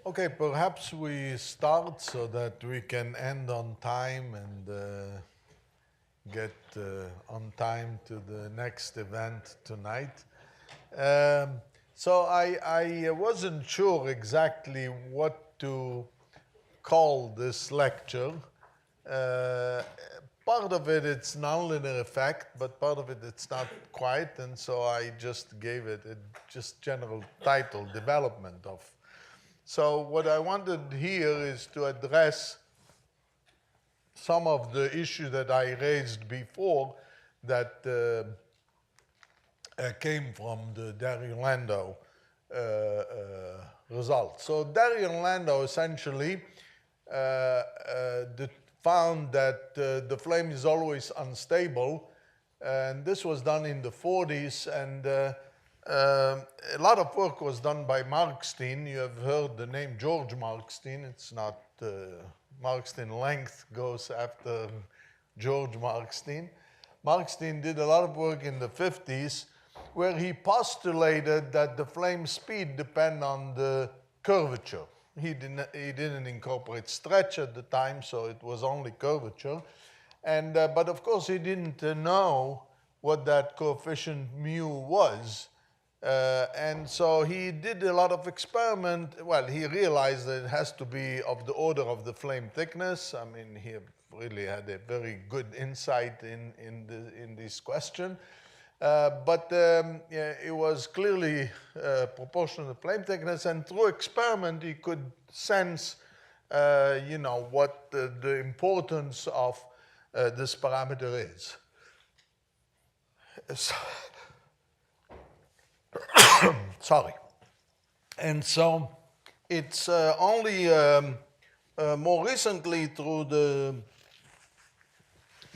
Okay, perhaps we start so that we can end on time and get on time to the next event tonight. So I wasn't sure exactly what to call this lecture. Part of it, it's nonlinear effect, but part of it, it's not quite, and so I just gave it a just general title, development of. So what I wanted here is to address some of the issues that I raised before that came from the Darien-Landau result. So Darien-Landau essentially found that the flame is always unstable, and this was done in the 40s, and a lot of work was done by Markstein. You have heard the name George Markstein. It's not Markstein length goes after George Markstein. Markstein did a lot of work in the 50s where he postulated that the flame speed depend on the curvature. He didn't incorporate stretch at the time, so it was only curvature. And, but of course, he didn't know what that coefficient mu was. And so he did a lot of experiment. Well, he realized that it has to be of the order of the flame thickness. I mean, he really had a very good insight in this question. But it was clearly proportional to flame thickness, and through experiment he could sense, you know, what the importance of this parameter is. So, sorry. And so it's only more recently through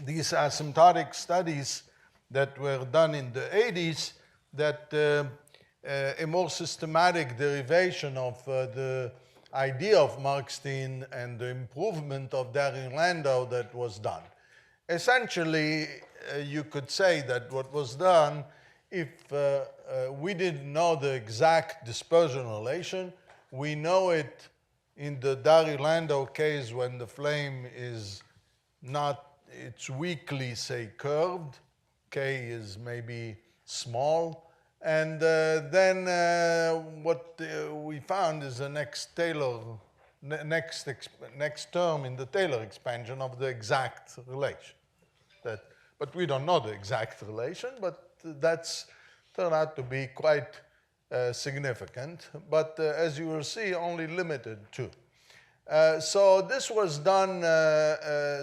these asymptotic studies that were done in the 80s that a more systematic derivation of the idea of Markstein and the improvement of Darien-Landau that was done. Essentially, you could say that what was done, if we didn't know the exact dispersion relation, we know it in the Darien-Landau case when the flame is not, it's weakly, say, curved. K is maybe small, and then what we found is the next term in the Taylor expansion of the exact relation. But we don't know the exact relation, but that's turned out to be quite significant. But as you will see, only limited to. So this was done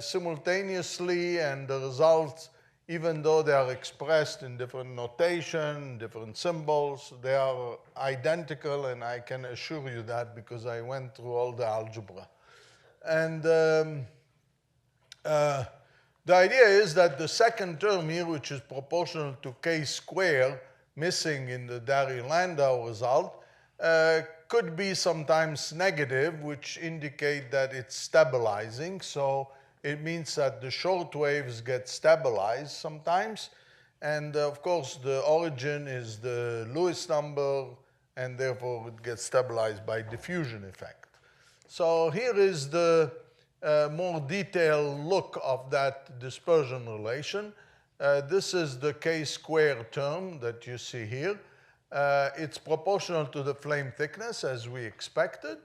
simultaneously, and the results, even though they are expressed in different notation, different symbols, they are identical, and I can assure you that because I went through all the algebra. And the idea is that the second term here, which is proportional to k squared, missing in the Darien-Landau result, could be sometimes negative, which indicate that it's stabilizing. So it means that the short waves get stabilized sometimes. And of course, the origin is the Lewis number, and therefore it gets stabilized by diffusion effect. So here is the more detailed look of that dispersion relation. This is the k squared term that you see here. It's proportional to the flame thickness, as we expected,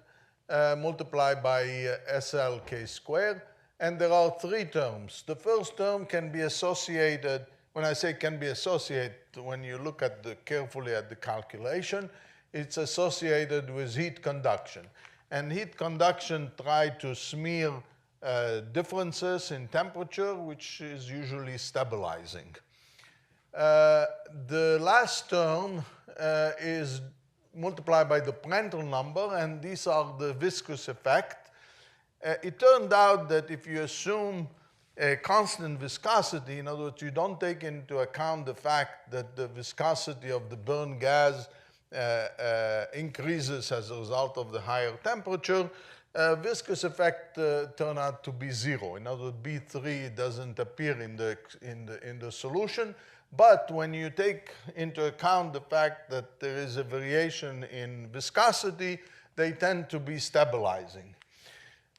multiplied by SL k squared. And there are three terms. The first term can be associated, when I say can be associated, when you look at carefully at the calculation, it's associated with heat conduction. And heat conduction tried to smear differences in temperature, which is usually stabilizing. The last term is multiplied by the Prandtl number, and these are the viscous effect. It turned out that if you assume a constant viscosity, in other words, you don't take into account the fact that the viscosity of the burned gas increases as a result of the higher temperature, viscous effect turned out to be 0. In other words, B3 doesn't appear in the solution. But when you take into account the fact that there is a variation in viscosity, they tend to be stabilizing.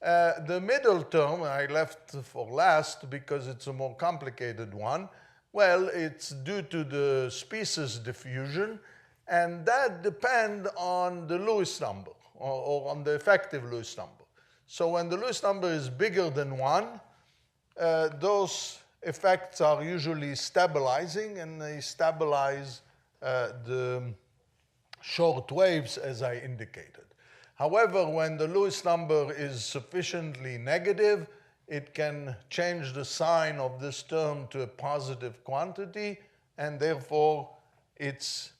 The middle term I left for last because it's a more complicated one. Well, it's due to the species diffusion, and that depends on the Lewis number, or on the effective Lewis number. So when the Lewis number is bigger than 1, those effects are usually stabilizing, and they stabilize the short waves, as I indicated. However, when the Lewis number is sufficiently negative, it can change the sign of this term to a positive quantity, and therefore it's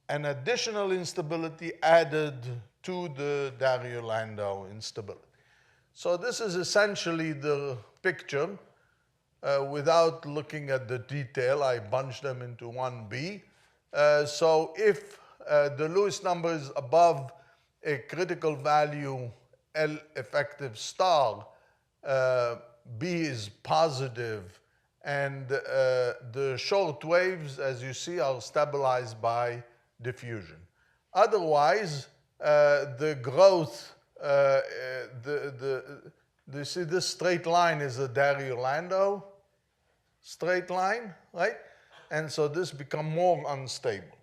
an additional instability added to the Dario-Landau instability. So this is essentially the picture. Without looking at the detail, I bunched them into 1B. So if the Lewis number is above a critical value L effective star, B is positive, and the short waves, as you see, are stabilized by diffusion. Otherwise, the growth, you see this straight line is a Dario-Landau straight line, right? And so this becomes more unstable,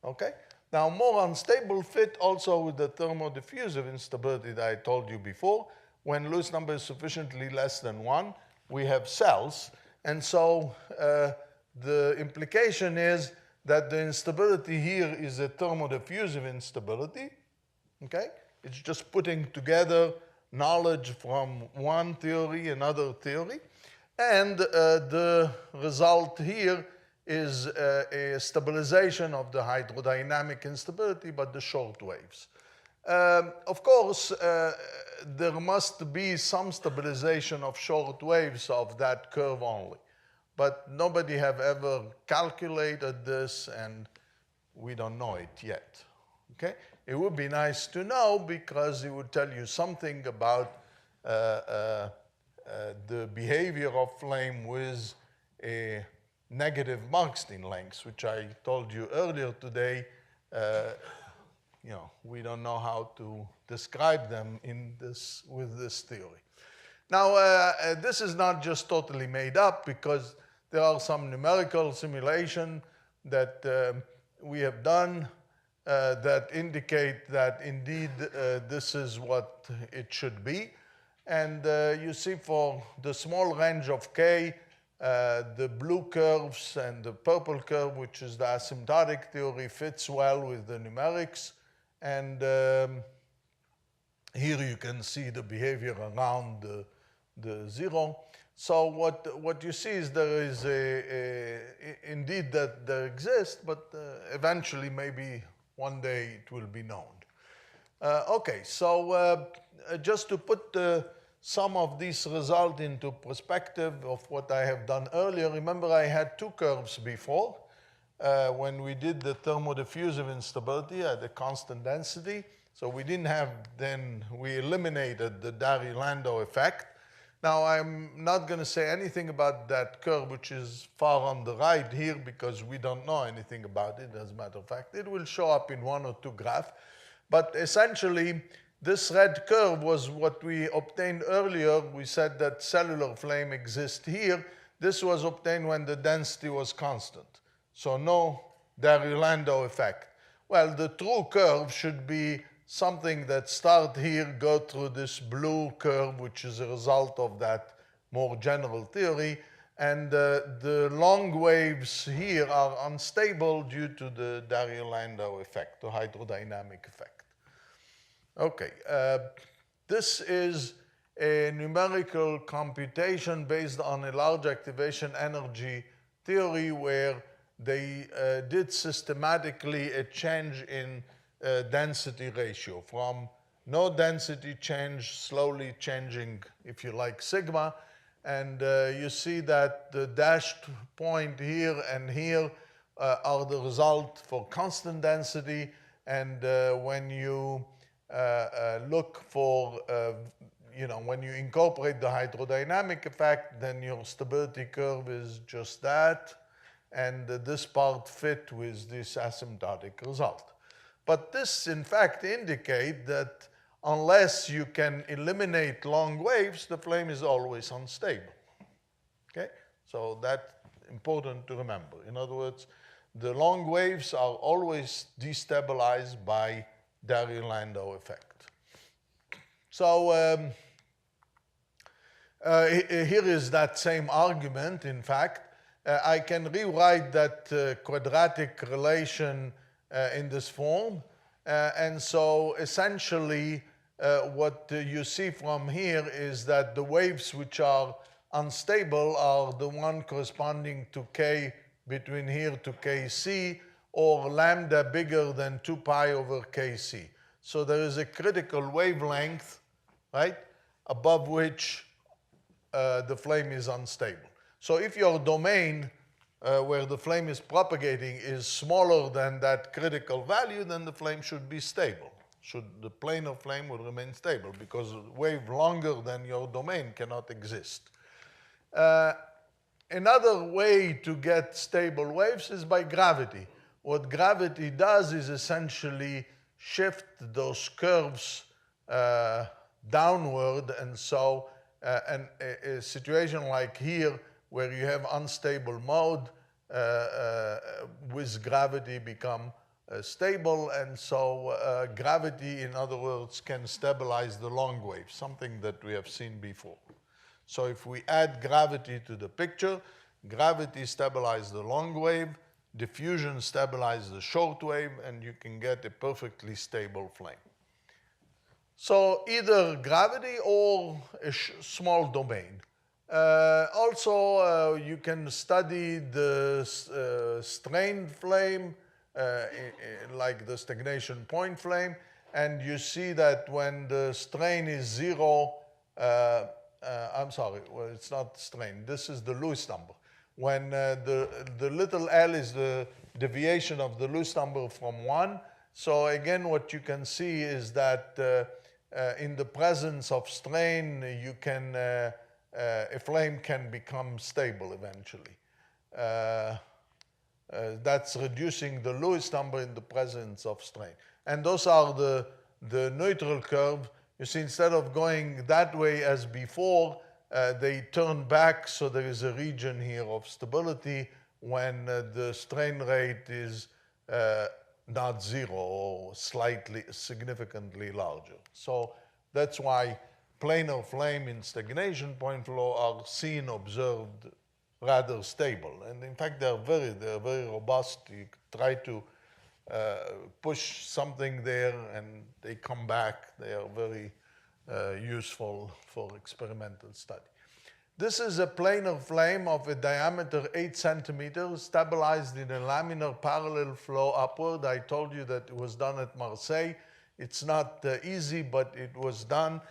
okay? Now, more unstable fit also with the thermodiffusive instability that I told you before. When Lewis number is sufficiently less than 1, we have cells. And so the implication is that the instability here is a thermodiffusive instability, okay? It's just putting together knowledge from one theory, another theory. And the result here is a stabilization of the hydrodynamic instability, but the short waves. Of course, there must be some stabilization of short waves of that curve only. But nobody have ever calculated this, and we don't know it yet. Okay? It would be nice to know because it would tell you something about the behavior of flame with a negative Markstein length, which I told you earlier today. We don't know how to describe them with this theory. Now, this is not just totally made up, because there are some numerical simulation that we have done that indicate that indeed this is what it should be. And you see for the small range of K, the blue curves and the purple curve, which is the asymptotic theory, fits well with the numerics. And here you can see the behavior around the zero. So what you see is there is indeed that there exists, but eventually maybe one day it will be known. Okay, so just to put some of these results into perspective of what I have done earlier, remember I had two curves before when we did the thermodiffusive instability at a constant density. So we didn't have, then we eliminated the Dario-Landau effect. Now I'm not going to say anything about that curve, which is far on the right here, because we don't know anything about it, as a matter of fact. It will show up in one or two graphs. But essentially, this red curve was what we obtained earlier. We said that cellular flame exists here. This was obtained when the density was constant. So no Dario-Landau effect. Well, the true curve should be something that starts here, go through this blue curve, which is a result of that more general theory. And the long waves here are unstable due to the Dario-Landau effect, the hydrodynamic effect. Okay, this is a numerical computation based on a large activation energy theory where they did systematically a change in density ratio from no density change, slowly changing, if you like, sigma. And you see that the dashed point here and here are the result for constant density. And when you look for, when you incorporate the hydrodynamic effect, then your stability curve is just that. And this part fit with this asymptotic result. But this, in fact, indicates that unless you can eliminate long waves, the flame is always unstable. Okay? So that's important to remember. In other words, the long waves are always destabilized by Darry-Landau effect. So here is that same argument, in fact. I can rewrite that quadratic relation in this form. And so essentially, what you see from here is that the waves which are unstable are the one corresponding to k between here to kc, or lambda bigger than 2 pi over kc. So there is a critical wavelength, right, above which the flame is unstable. So if your domain where the flame is propagating is smaller than that critical value, then the flame should be stable. The planar flame would remain stable, because a wave longer than your domain cannot exist. Another way to get stable waves is by gravity. What gravity does is essentially shift those curves downward, and so a situation like here, where you have unstable mode, with gravity become stable, and so gravity, in other words, can stabilize the long wave, something that we have seen before. So if we add gravity to the picture, gravity stabilizes the long wave, diffusion stabilizes the short wave, and you can get a perfectly stable flame. So either gravity or a small domain. Also, you can study the strained flame, like the stagnation point flame, and you see that when the strain is 0, I'm sorry, well, it's not strain. This is the Lewis number. When the little l is the deviation of the Lewis number from 1. So again, what you can see is that in the presence of strain, you can a flame can become stable eventually. That's reducing the Lewis number in the presence of strain. And those are the neutral curve. You see, instead of going that way as before, they turn back, so there is a region here of stability when the strain rate is not 0 or significantly larger. So that's why planar flame in stagnation point flow are seen, observed, rather stable. And in fact, they're very robust. You try to push something there and they come back. They are very useful for experimental study. This is a planar flame of a diameter 8 centimeters, stabilized in a laminar parallel flow upward. I told you that it was done at Marseille. It's not easy, but it was done.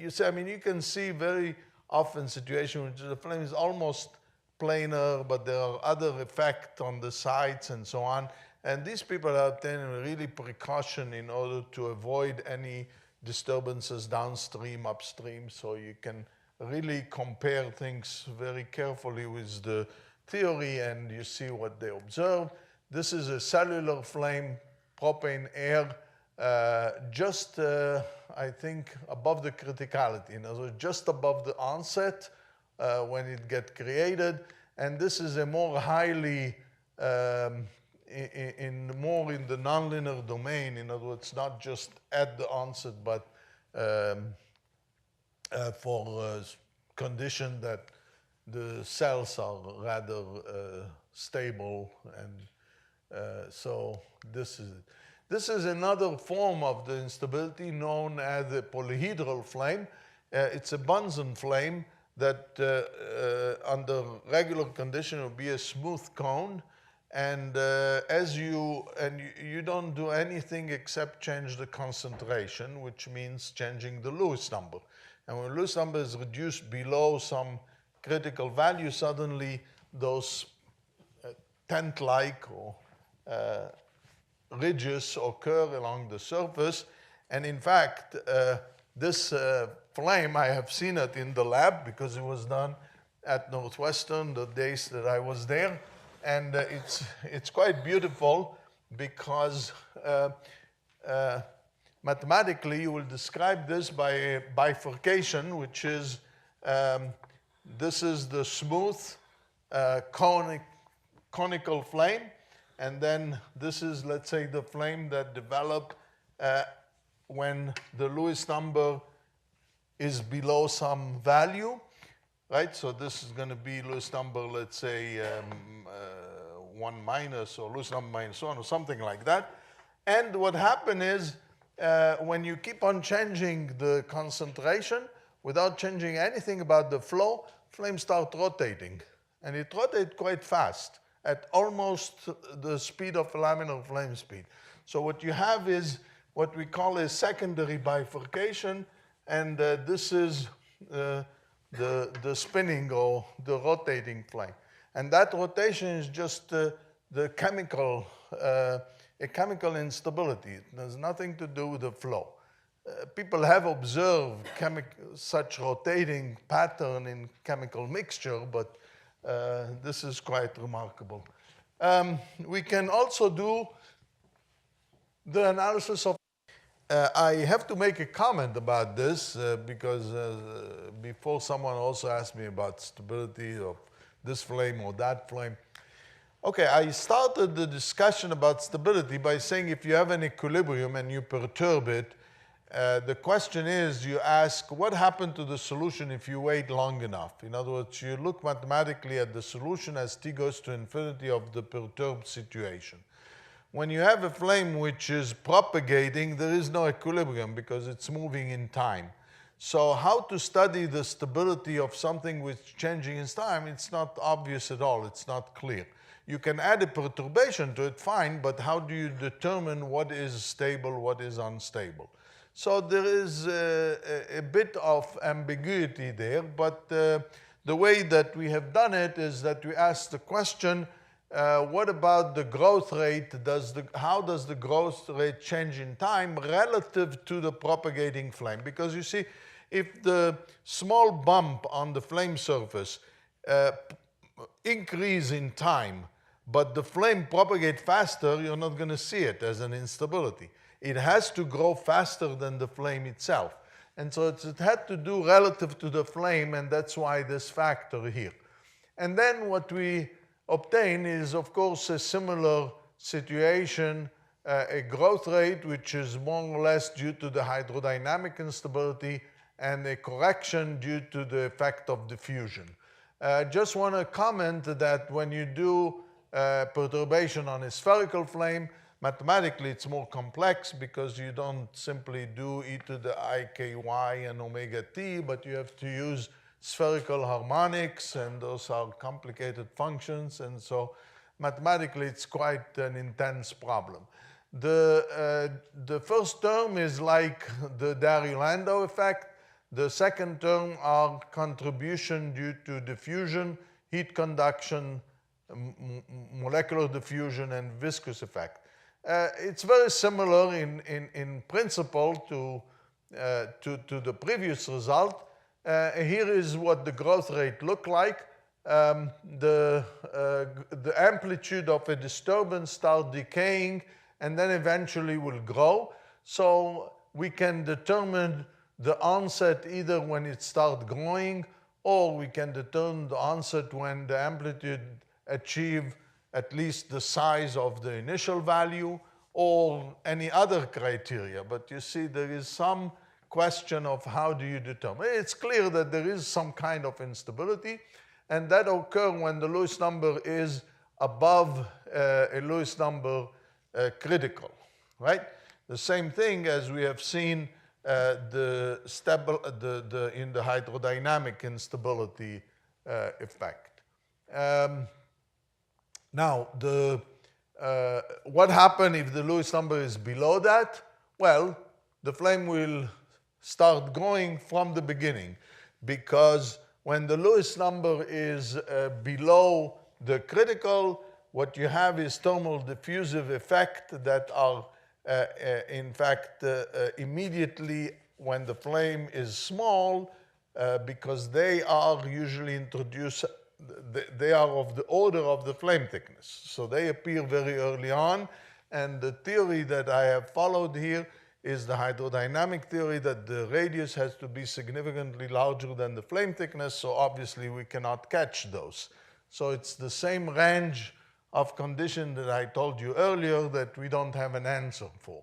You see, I mean, you can see very often situations where the flame is almost planar, but there are other effects on the sides and so on. And these people are taking really precaution in order to avoid any disturbances downstream, upstream, so you can really compare things very carefully with the theory, and you see what they observe. This is a cellular flame, propane air, just, I think, above the criticality. In other words, just above the onset when it gets created. And this is a more highly, more in the nonlinear domain. In other words, not just at the onset, but for condition that the cells are rather stable, and so this is it. This is another form of the instability known as the polyhedral flame. It's a Bunsen flame that under regular condition will be a smooth cone, and you don't do anything except change the concentration, which means changing the Lewis number. And when Lewis number is reduced below some critical value, suddenly those tent-like or ridges occur along the surface. And in fact, this flame, I have seen it in the lab because it was done at Northwestern the days that I was there. And it's quite beautiful because mathematically, you will describe this by a bifurcation, which is this is the smooth conical flame, and then this is, let's say, the flame that developed when the Lewis number is below some value, right? So this is going to be Lewis number, let's say, 1 minus, or Lewis number minus 1, or something like that. And what happened is, when you keep on changing the concentration without changing anything about the flow, flames start rotating. And it rotates quite fast, at almost the speed of laminar flame speed. So what you have is what we call a secondary bifurcation, and this is the spinning or the rotating flame. And that rotation is just the chemical, a chemical instability. It has nothing to do with the flow. People have observed such rotating pattern in chemical mixture, but this is quite remarkable. We can also do the analysis of. I have to make a comment about this because before someone also asked me about stability of this flame or that flame. Okay, I started the discussion about stability by saying if you have an equilibrium and you perturb it, the question is, you ask, what happened to the solution if you wait long enough? In other words, you look mathematically at the solution as t goes to infinity of the perturbed situation. When you have a flame which is propagating, there is no equilibrium because it's moving in time. So how to study the stability of something which is changing in time, it's not obvious at all, it's not clear. You can add a perturbation to it, fine, but how do you determine what is stable, what is unstable? So there is a bit of ambiguity there, but the way that we have done it is that we ask the question, what about the growth rate? How does the growth rate change in time relative to the propagating flame? Because you see, if the small bump on the flame surface increase in time, but the flame propagates faster, you're not going to see it as an instability. It has to grow faster than the flame itself. And so it had to do relative to the flame, and that's why this factor here. And then what we obtain is, of course, a similar situation, a growth rate which is more or less due to the hydrodynamic instability and a correction due to the effect of diffusion. Just want to comment that when you do perturbation on a spherical flame, mathematically it's more complex because you don't simply do e to the iky and omega t, but you have to use spherical harmonics, and those are complicated functions, and so mathematically it's quite an intense problem. The first term is like the Darry-Landau effect. The second term are contribution due to diffusion, heat conduction, molecular diffusion, and viscous effect. It's very similar in principle to the previous result. Here is what the growth rate looked like. The amplitude of a disturbance starts decaying and then eventually will grow. So we can determine the onset either when it starts growing, or we can determine the onset when the amplitude achieves at least the size of the initial value, or any other criteria. But you see, there is some question of how do you determine. It's clear that there is some kind of instability, and that occurs when the Lewis number is above a Lewis number critical, right? The same thing as we have seen in the hydrodynamic instability effect. Now, what happens if the Lewis number is below that? Well, the flame will start growing from the beginning, because when the Lewis number is below the critical, what you have is thermal diffusive effect that are in fact immediately when the flame is small, because they are usually introduced, they are of the order of the flame thickness. So they appear very early on, And the theory that I have followed here is the hydrodynamic theory that the radius has to be significantly larger than the flame thickness, so obviously we cannot catch those. So it's the same range of condition that I told you earlier that we don't have an answer for.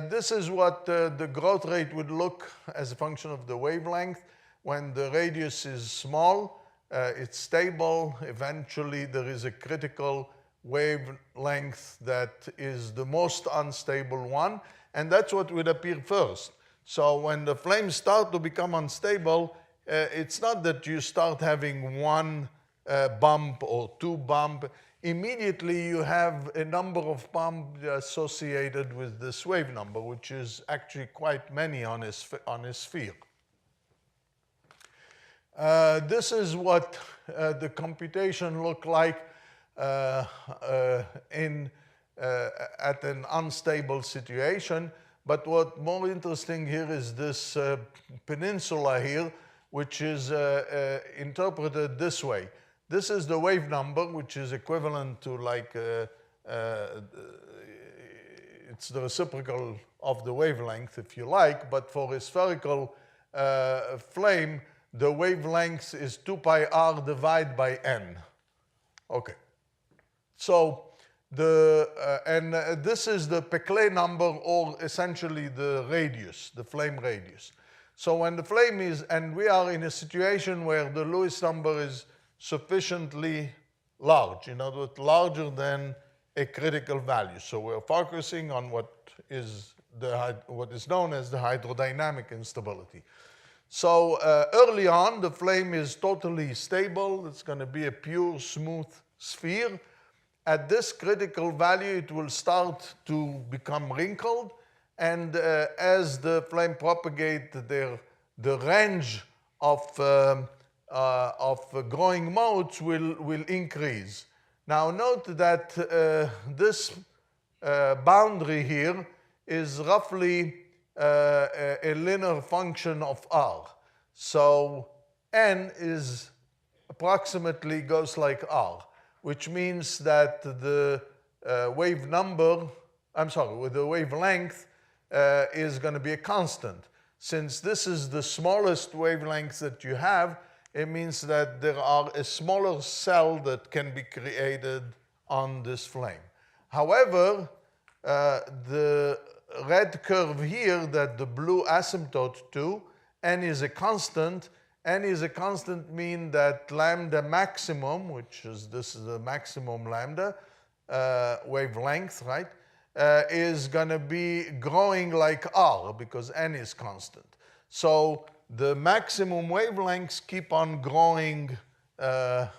This is what the growth rate would look as a function of the wavelength. When the radius is small, it's stable. Eventually, there is a critical wavelength that is the most unstable one, and that's what would appear first. So when the flames start to become unstable, it's not that you start having one bump or two bumps. Immediately you have a number of bumps associated with this wave number, which is actually quite many on a sphere. This is what the computation looked like at an unstable situation. But what more interesting here is this peninsula here, which is interpreted this way. This is the wave number, which is equivalent to like, it's the reciprocal of the wavelength, if you like, but for a spherical flame, the wavelength is 2 pi r divided by n. Okay. So this is the Peclet number, or essentially the radius, the flame radius. So when the flame is, and we are in a situation where the Lewis number is sufficiently large, in other words, larger than a critical value. So we're focusing on what is known as the hydrodynamic instability. So early on, the flame is totally stable. It's going to be a pure, smooth sphere. At this critical value, it will start to become wrinkled. And as the flame propagates, the range of growing modes will increase. Now note that this boundary here is roughly a linear function of r. So n is approximately goes like r, which means that the wave number, the wavelength is going to be a constant. Since this is the smallest wavelength that you have, it means that there are a smaller cell that can be created on this flame. However, the red curve here that the blue asymptote to, n is a constant. N is a constant mean that lambda maximum, which is this is the maximum lambda wavelength, right, is going to be growing like r because n is constant. So the maximum wavelengths keep on growing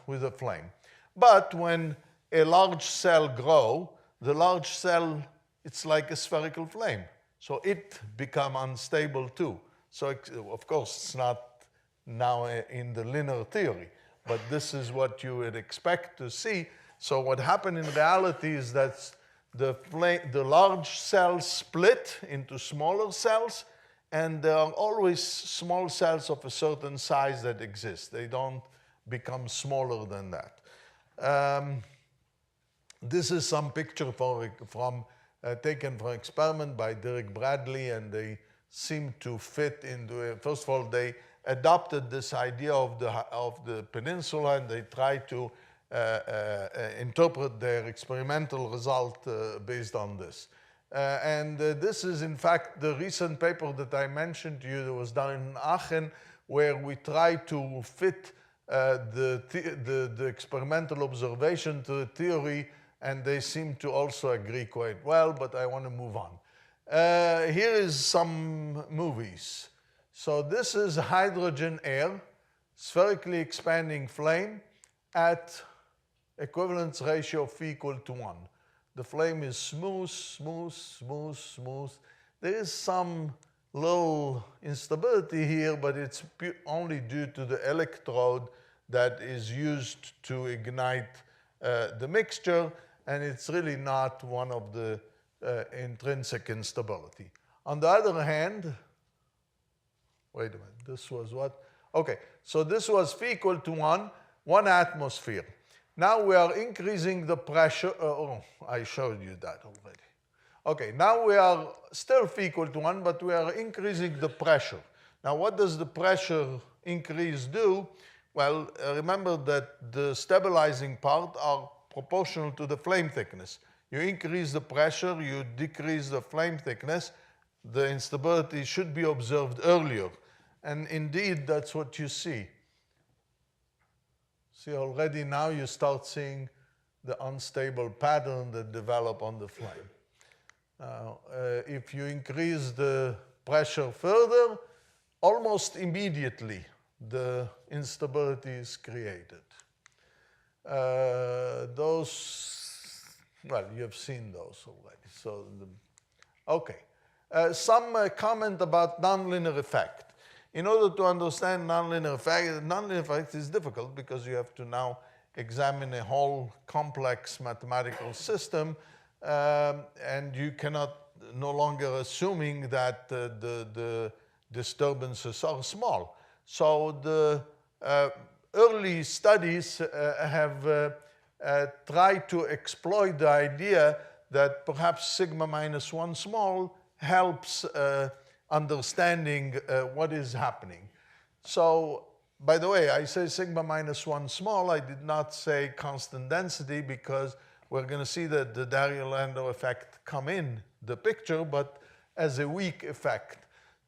with the flame. But when a large cell grows, the large cell, it's like a spherical flame. So it becomes unstable too. So of course it's not now in the linear theory, but this is what you would expect to see. So what happened in reality is that the large cells split into smaller cells, and there are always small cells of a certain size that exist. They don't become smaller than that. This is some picture taken from experiment by Derek Bradley, and they seem to fit into it. First of all, they adopted this idea of the peninsula, and they tried to interpret their experimental result based on this. This is, in fact, the recent paper that I mentioned to you that was done in Aachen, where we tried to fit the experimental observation to the theory, and they seem to also agree quite well, but I want to move on. Here is some movies. So this is hydrogen-air, spherically expanding flame at equivalence ratio of phi equal to 1. The flame is smooth, smooth, smooth, smooth. There is some little instability here, but it's only due to the electrode that is used to ignite the mixture, and it's really not one of the intrinsic instability. On the other hand, wait a minute, this was what? Okay, so this was phi equal to 1 atmosphere. now we are increasing the pressure. Oh, I showed you that already. Okay, now we are still phi equal to 1, but we are increasing the pressure. Now, what does the pressure increase do? Well, remember that the stabilizing part are proportional to the flame thickness. You increase the pressure, you decrease the flame thickness, the instability should be observed earlier. And indeed, that's what you see. See, already now you start seeing the unstable pattern that develop on the flame. Now, if you increase the pressure further, almost immediately the instability is created. Well, you have seen those already. So, okay. Some comment about nonlinear effect. In order to understand nonlinear effect is difficult because you have to now examine a whole complex mathematical system, and you cannot no longer assuming that the disturbances are small. So the early studies have tried to exploit the idea that perhaps sigma minus 1 small helps understanding what is happening. So, by the way, I say sigma minus 1 small. I did not say constant density because we're going to see that the Dario-Landau effect come in the picture, but as a weak effect.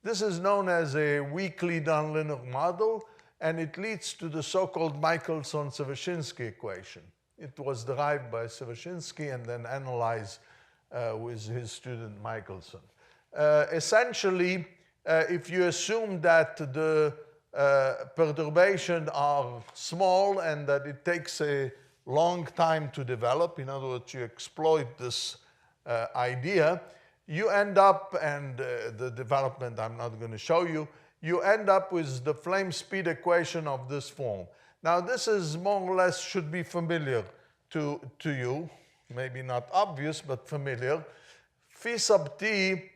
This is known as a weakly nonlinear model, and it leads to the so-called Michelson-Sufficiency equation. It was derived by Sufficiency and then analyzed with his student Michelson. Essentially, if you assume that the perturbations are small and that it takes a long time to develop, in other words, you exploit this idea, you end up, and the development I'm not going to show you, you end up with the flame speed equation of this form. Now, this is more or less should be familiar to you, maybe not obvious, but familiar. Phi sub t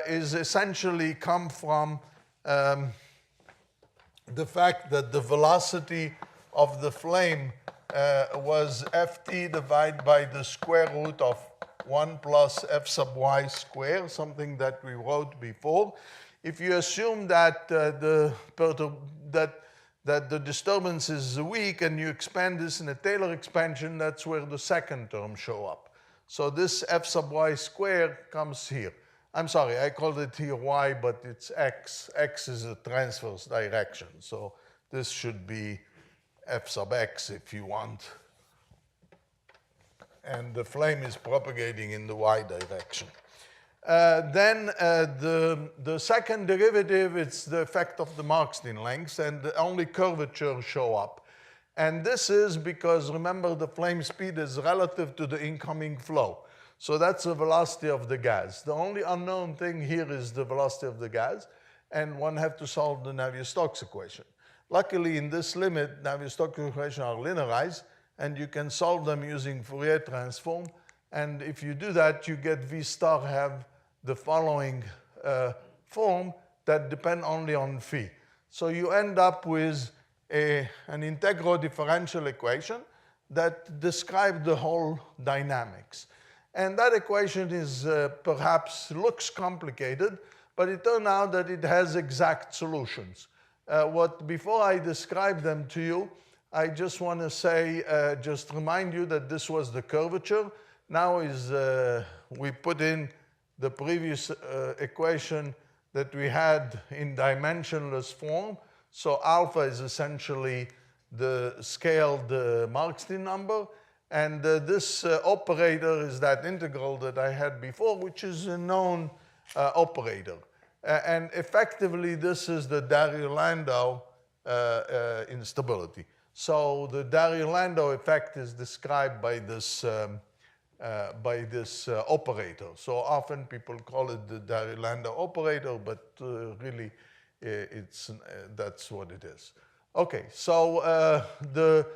is essentially come from the fact that the velocity of the flame was ft divided by the square root of 1 plus f sub y squared, something that we wrote before. If you assume that the disturbance is weak and you expand this in a Taylor expansion, that's where the second term show up. So this f sub y squared comes here. I'm sorry, I called it here y, but it's x. X is a transverse direction. So this should be f sub x if you want. And the flame is propagating in the y direction. Then the second derivative, it's the effect of the Marsden lengths, and only curvature show up. And this is because, remember, the flame speed is relative to the incoming flow. So that's the velocity of the gas. The only unknown thing here is the velocity of the gas, and one have to solve the Navier-Stokes equation. Luckily, in this limit, Navier-Stokes equations are linearized, and you can solve them using Fourier transform. And if you do that, you get V star have the following form that depend only on phi. So you end up with an integral differential equation that describes the whole dynamics. And that equation is perhaps looks complicated, but it turned out that it has exact solutions. Before I describe them to you, I just want to say, just remind you that this was the curvature. Now we put in the previous equation that we had in dimensionless form. So alpha is essentially the scaled Marsden number. And this operator is that integral that I had before, which is a known operator. And effectively, this is the Dario-Landau instability. So the Dario-Landau effect is described by this operator. So often people call it the Dario-Landau operator, but really that's what it is. Okay, so the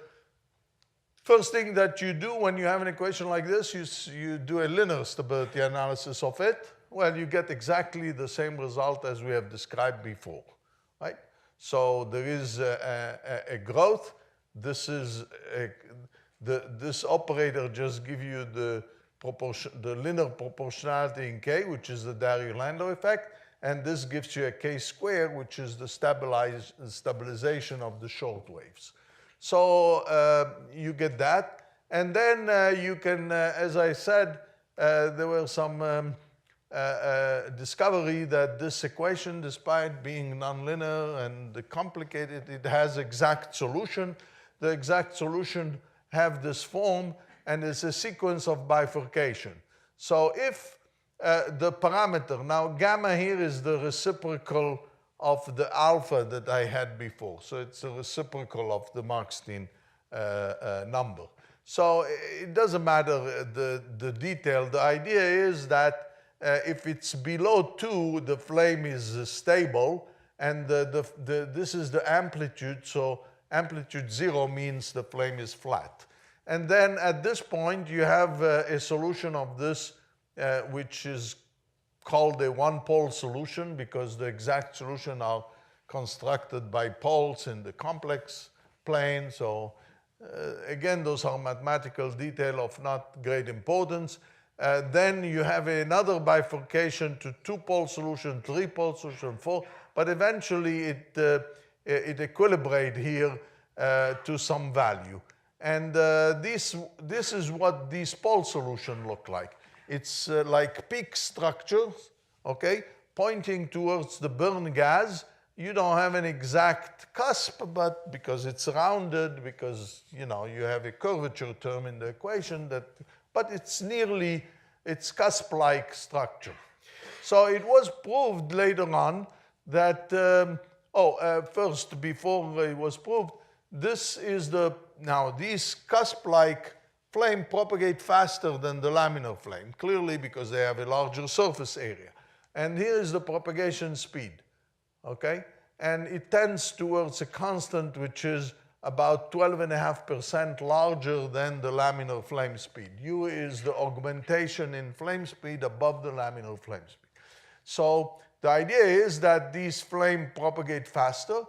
first thing that you do when you have an equation like this, you do a linear stability analysis of it. Well, you get exactly the same result as we have described before, right? So there is a growth. This is this operator just gives you the linear proportionality in K, which is the Navier-Stokes effect, and this gives you a K square, which is the stabilization of the short waves. So you get that. And then you can, as I said, there were some discovery that this equation, despite being nonlinear and complicated, it has exact solution. The exact solution have this form, and it's a sequence of bifurcation. So if the parameter, now gamma here is the reciprocal of the alpha that I had before. So it's a reciprocal of the Markstein number. So it doesn't matter the detail. The idea is that if it's below 2, the flame is stable, and this is the amplitude, so amplitude 0 means the flame is flat. And then at this point, you have a solution of this, which is called a one-pole solution, because the exact solution are constructed by poles in the complex plane. So again, those are mathematical details of not great importance. Then you have another bifurcation to two-pole solution, three-pole solution, four, but eventually it equilibrates here to some value. And this is what these pole solutions look like. It's like peak structures, okay, pointing towards the burn gas. You don't have an exact cusp, but because it's rounded, because you have a curvature term in the equation, but it's cusp-like structure. So it was proved later on that, first, before it was proved, this is now these cusp-like flame propagate faster than the laminar flame, clearly because they have a larger surface area. And here is the propagation speed, okay? And it tends towards a constant which is about 12.5% larger than the laminar flame speed. U is the augmentation in flame speed above the laminar flame speed. So the idea is that these flames propagate faster,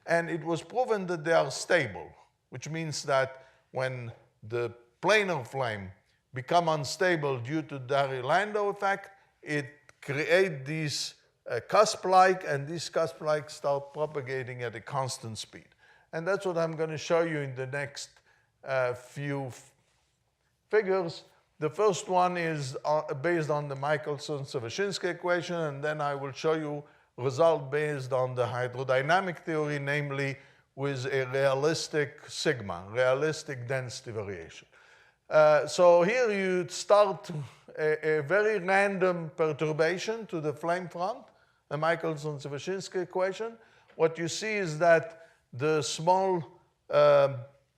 and it was proven that they are stable, which means that when the planar flame become unstable due to the Navier-Stokes effect, it creates these cusp-like, and these cusp-like start propagating at a constant speed. And that's what I'm going to show you in the next few figures. The first one is based on the Michelson-Sufficiency equation, and then I will show you result based on the hydrodynamic theory, namely with a realistic sigma, realistic density variation. So here you start a very random perturbation to the flame front, a Michelson-Sufficiency equation. What you see is that the small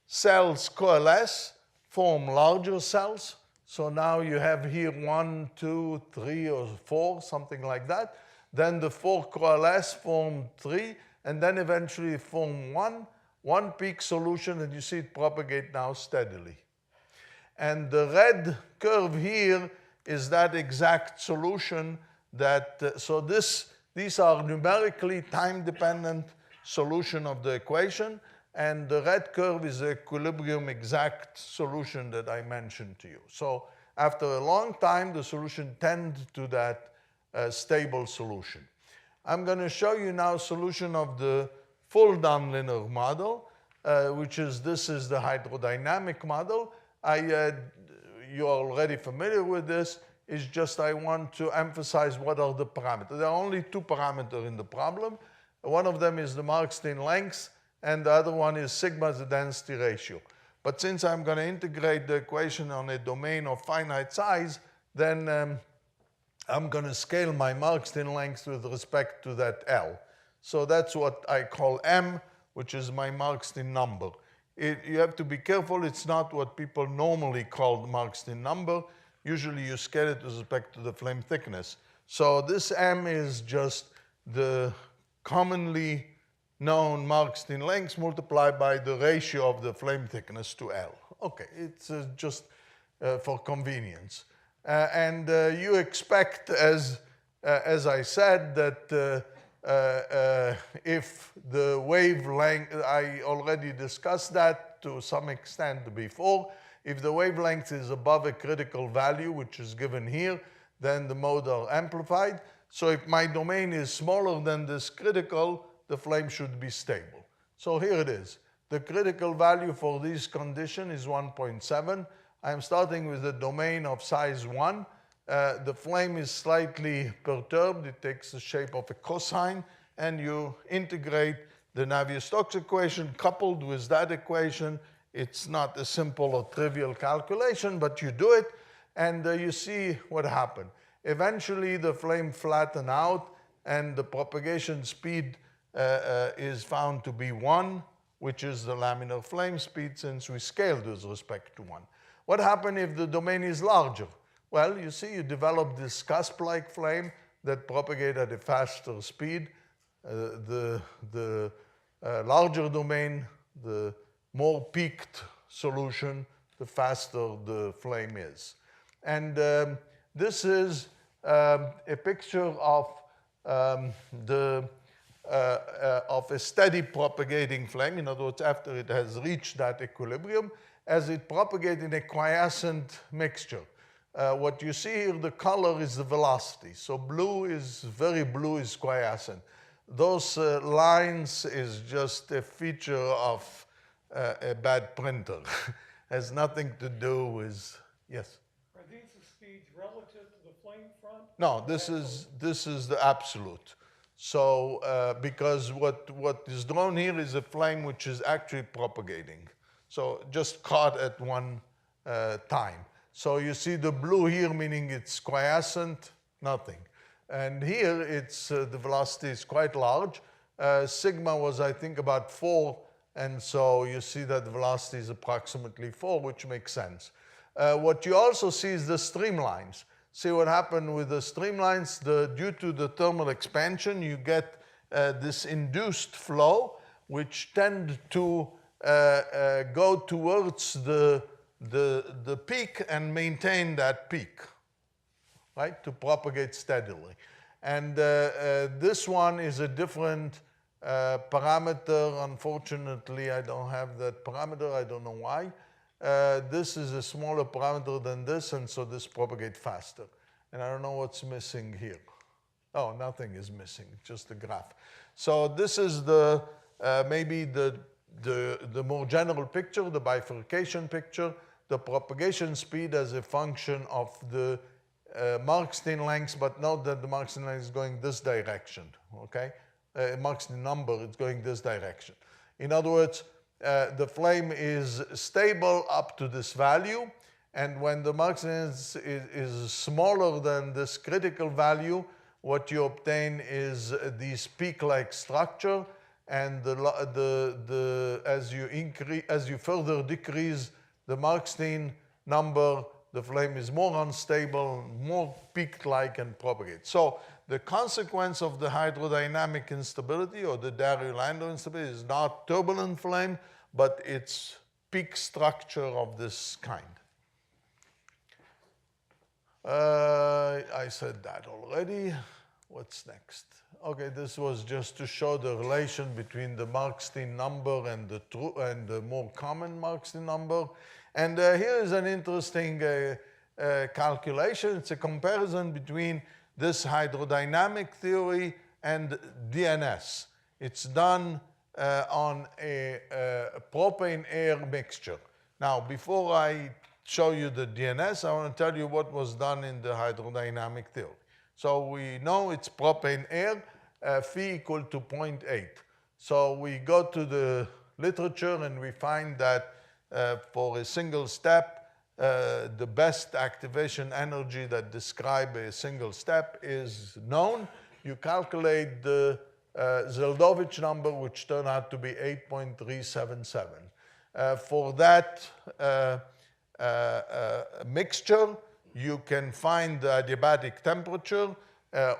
cells coalesce, form larger cells. So now you have here 1, 2, 3, or 4, something like that. Then the 4 coalesce, form 3, and then eventually form 1 peak solution, and you see it propagate now steadily. And the red curve here is that exact solution that, so these are numerically time-dependent solution of the equation, and the red curve is the equilibrium exact solution that I mentioned to you. So after a long time, the solution tends to that stable solution. I'm going to show you now solution of the full nonlinear model, this is the hydrodynamic model. You're already familiar with this. It's just I want to emphasize what are the parameters. There are only 2 parameters in the problem. One of them is the Markstein length, and the other one is sigma, the density ratio. But since I'm going to integrate the equation on a domain of finite size, then I'm going to scale my Markstein length with respect to that L. So that's what I call M, which is my Markstein number. You have to be careful. It's not what people normally call the Markstein number. Usually you scale it with respect to the flame thickness. So this M is just the commonly known Markstein length multiplied by the ratio of the flame thickness to L. Okay, it's just for convenience. And you expect, as I said, that if the wavelength, I already discussed that, to some extent before. If the wavelength is above a critical value, which is given here, then the modes are amplified. So if my domain is smaller than this critical, the flame should be stable. So here it is. The critical value for this condition is 1.7. I'm starting with a domain of size 1. The flame is slightly perturbed. It takes the shape of a cosine, and you integrate the Navier-Stokes equation coupled with that equation. It's not a simple or trivial calculation, but you do it, and you see what happened. Eventually, the flame flattens out, and the propagation speed is found to be 1, which is the laminar flame speed, since we scaled with respect to 1. What happens if the domain is larger? Well, you see, you develop this cusp-like flame that propagates at a faster speed. The larger domain, the more peaked solution, the faster the flame is. And this is a picture of of a steady propagating flame. In other words, after it has reached that equilibrium, as it propagates in a quiescent mixture. What you see here, the color is the velocity. So blue is, very blue is quiescent. Those lines is just a feature of a bad printer. Has nothing to do with, yes? Are these the speeds relative to the flame front? No, this is the absolute. So because what is drawn here is a flame which is actually propagating. So just caught at one time. So you see the blue here, meaning it's quiescent, nothing. And here it's the velocity is quite large. Sigma was, I think, about 4. And so you see that the velocity is approximately 4, which makes sense. What you also see is the streamlines. See what happened with the streamlines? Due to the thermal expansion, you get this induced flow, which tend to go towards the peak and maintain that peak, right, to propagate steadily. And this one is a different parameter. Unfortunately, I don't have that parameter. I don't know why. This is a smaller parameter than this, and so this propagates faster. And I don't know what's missing here. Oh, nothing is missing, just the graph. So this is the maybe the more general picture, the bifurcation picture. The propagation speed as a function of the Markstein length, but note that the Markstein length is going this direction, okay? Markstein number is going this direction. In other words, the flame is stable up to this value, and when the Markstein is smaller than this critical value, what you obtain is this peak-like structure, and as you further decrease the Markstein number, the flame is more unstable, more peak-like, and propagates. So the consequence of the hydrodynamic instability or the Darry-Landau instability is not turbulent flame, but it's peak structure of this kind. I said that already. What's next? Okay, this was just to show the relation between the Markstein number and the more common Markstein number. And here is an interesting calculation. It's a comparison between this hydrodynamic theory and DNS. It's done on a propane-air mixture. Now, before I show you the DNS, I want to tell you what was done in the hydrodynamic theory. So we know it's propane-air, phi equal to 0.8. So we go to the literature and we find that for a single step, the best activation energy that describes a single step is known. You calculate the Zeldovich number, which turned out to be 8.377. For that mixture, you can find the adiabatic temperature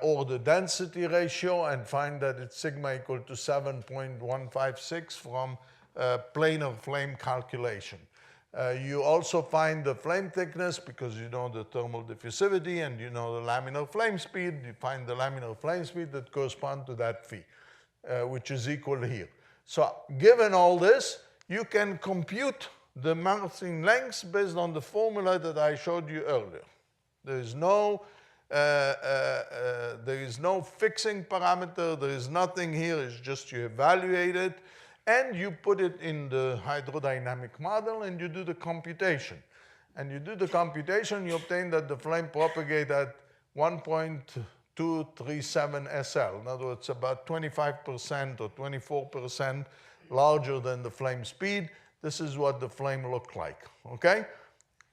or the density ratio and find that it's sigma equal to 7.156 from planar flame calculation. You also find the flame thickness because you know the thermal diffusivity and you know the laminar flame speed. You find the laminar flame speed that corresponds to that phi, which is equal here. So given all this, you can compute the melting length based on the formula that I showed you earlier. There is no fixing parameter, there is nothing here, it's just you evaluate it and you put it in the hydrodynamic model and you do the computation. And you do the computation, you obtain that the flame propagates at 1.237 SL. In other words, about 25% or 24% larger than the flame speed. This is what the flame looked like, okay?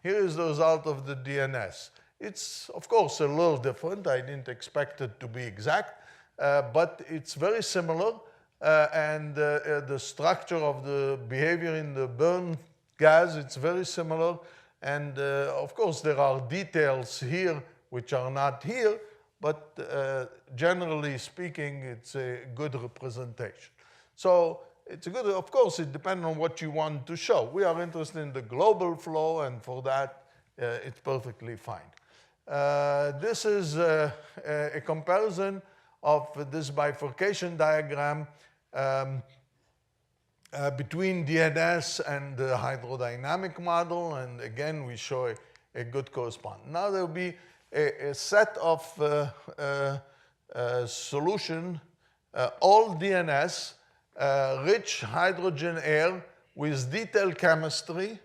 Here is the result of the DNS. It's, of course, a little different. I didn't expect it to be exact, but it's very similar. And the structure of the behavior in the burn gas, it's very similar. And of course, there are details here which are not here, but generally speaking, it's a good representation. So it's a good, of course, it depends on what you want to show. We are interested in the global flow, and for that, it's perfectly fine. This is a comparison of this bifurcation diagram between DNS and the hydrodynamic model, and again we show a good correspondence. Now there will be a set of solution, all DNS, rich hydrogen air with detailed chemistry,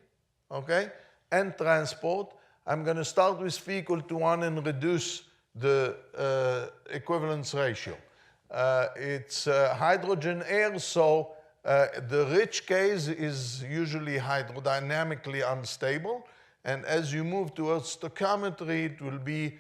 okay, and transport. I'm going to start with phi equal to 1 and reduce the equivalence ratio. It's hydrogen air, so the rich case is usually hydrodynamically unstable, and as you move towards stoichiometry, it will be,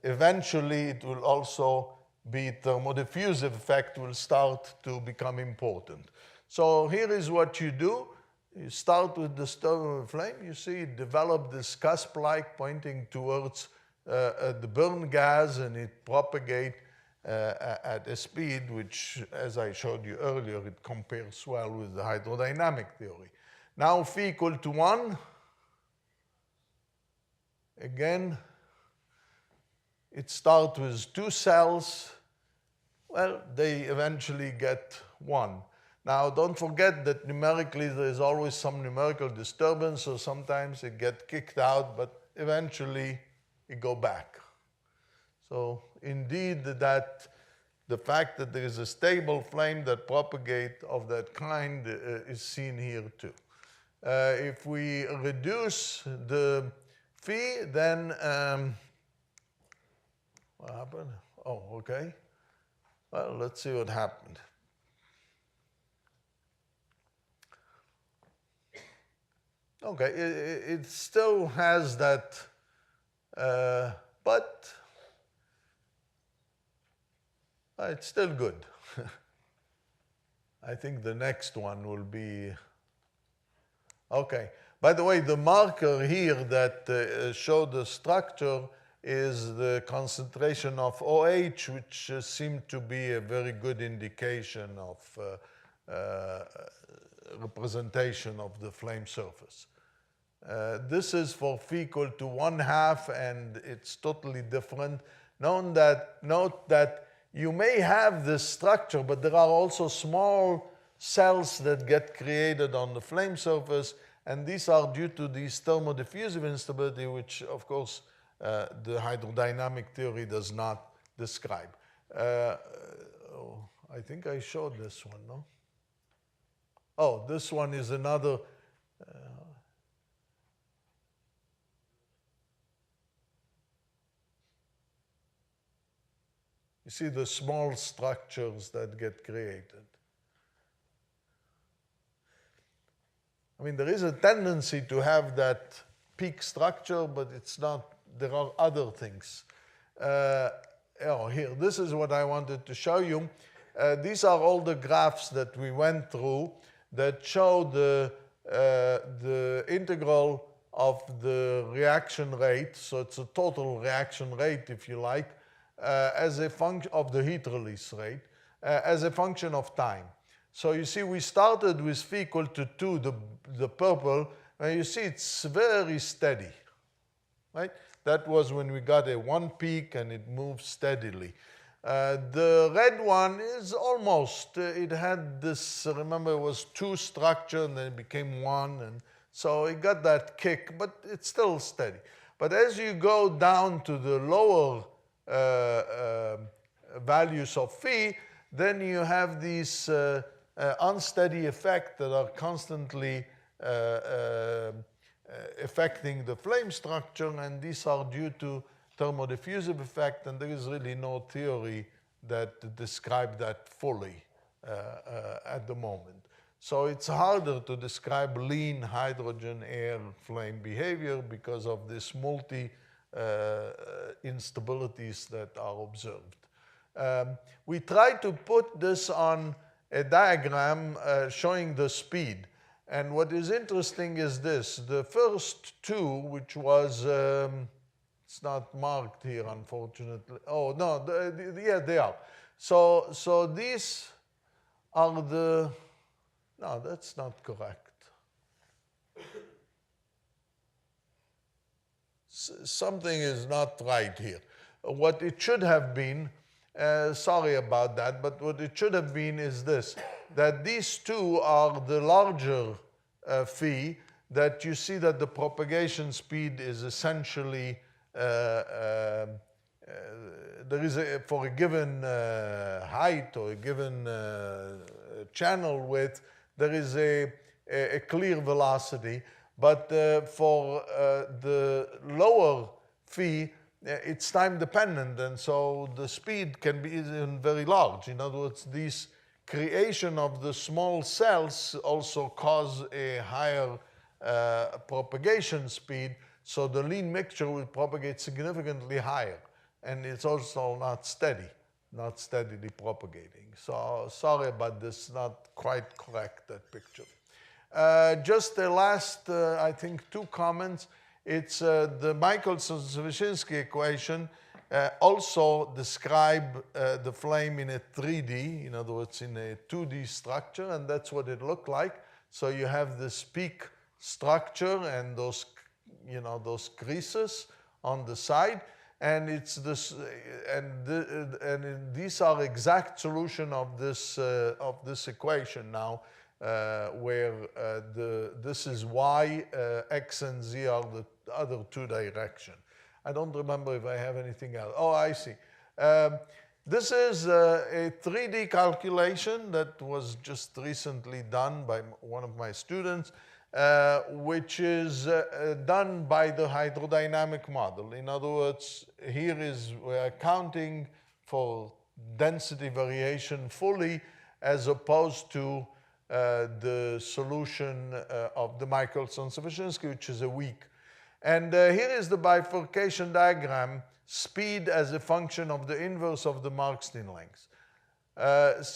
eventually, it will also be thermodiffusive effect will start to become important. So here is what you do. You start with the stove flame. You see it develop this cusp-like pointing towards the burn gas, and it propagate at a speed which, as I showed you earlier, it compares well with the hydrodynamic theory. Now phi equal to 1. Again, it starts with 2 cells. Well, they eventually get 1. Now, don't forget that numerically there is always some numerical disturbance, so sometimes it gets kicked out, but eventually it goes back. So indeed, that the fact that there is a stable flame that propagates of that kind is seen here too. If we reduce the phi, then what happened? Oh, okay. Well, let's see what happened. Okay, it still has that, but it's still good. I think the next one will be, okay. By the way, the marker here that showed the structure is the concentration of OH, which seemed to be a very good indication of representation of the flame surface. This is for phi equal to 1/2, and it's totally different. Note that you may have this structure, but there are also small cells that get created on the flame surface, and these are due to this thermodiffusive instability, which, of course, the hydrodynamic theory does not describe. I think I showed this one, no? Oh, this one is another. You see the small structures that get created. I mean, there is a tendency to have that peak structure, but it's not. There are other things. Here, this is what I wanted to show you. These are all the graphs that we went through that show the integral of the reaction rate. So it's a total reaction rate, if you like, as a function of the heat release rate, as a function of time. So you see, we started with phi equal to 2, the purple, and you see it's very steady, right? That was when we got a 1 peak and it moves steadily. The red one is almost, it had this, remember it was two structure and then it became one, and so it got that kick, but it's still steady. But as you go down to the lower values of phi, then you have these unsteady effects that are constantly affecting the flame structure, and these are due to thermodiffusive effect, and there is really no theory that describe that fully at the moment. So it's harder to describe lean hydrogen-air flame behavior because of this instabilities that are observed. We try to put this on a diagram showing the speed. And what is interesting is this. The first two, which was, it's not marked here, unfortunately. Oh, no, yeah, they are. So these are the, no, that's not correct. Something is not right here. What it should have been, sorry about that, but what it should have been is this, that these two are the larger phi, that you see that the propagation speed is essentially, there is for a given height or a given channel width, there is a clear velocity, but for the lower phi, it's time dependent, and so the speed can be even very large. In other words, this creation of the small cells also cause a higher propagation speed, so the lean mixture will propagate significantly higher, and it's also not steadily propagating. So sorry about this, not quite correct, that picture. Just the last, I think, two comments. It's the Michelson-Sufficiency equation also describe the flame in a 3D, in other words, in a 2D structure, and that's what it looked like. So you have this peak structure and those, those creases on the side, and it's this, and these are exact solution of this equation now. Where this is y, x, and z are the other two directions. I don't remember if I have anything else. Oh, I see. This is a 3D calculation that was just recently done by one of my students, which is done by the hydrodynamic model. In other words, here is we're accounting for density variation fully, as opposed to the solution of the Michelson-Sufficiency, which is a weak. And here is the bifurcation diagram, speed as a function of the inverse of the Markstein length.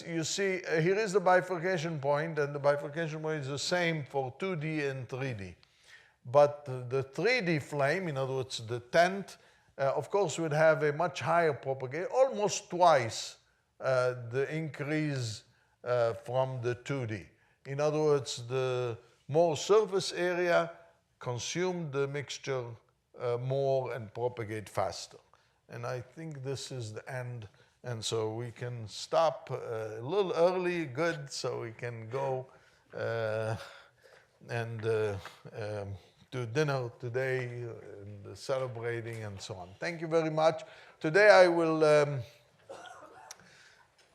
You see, here is the bifurcation point, and the bifurcation point is the same for 2D and 3D. But the 3D flame, in other words, the tent, of course, would have a much higher propagation, almost twice the increase from the 2D. In other words, the more surface area consume the mixture more and propagate faster. And I think this is the end, and so we can stop a little early, good, so we can go and do dinner today and celebrating and so on. Thank you very much. Today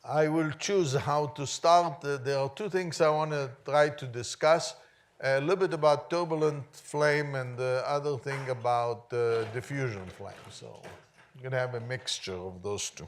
I will choose how to start. There are two things I want to try to discuss. A little bit about turbulent flame and the other thing about diffusion flame. So I'm going to have a mixture of those two.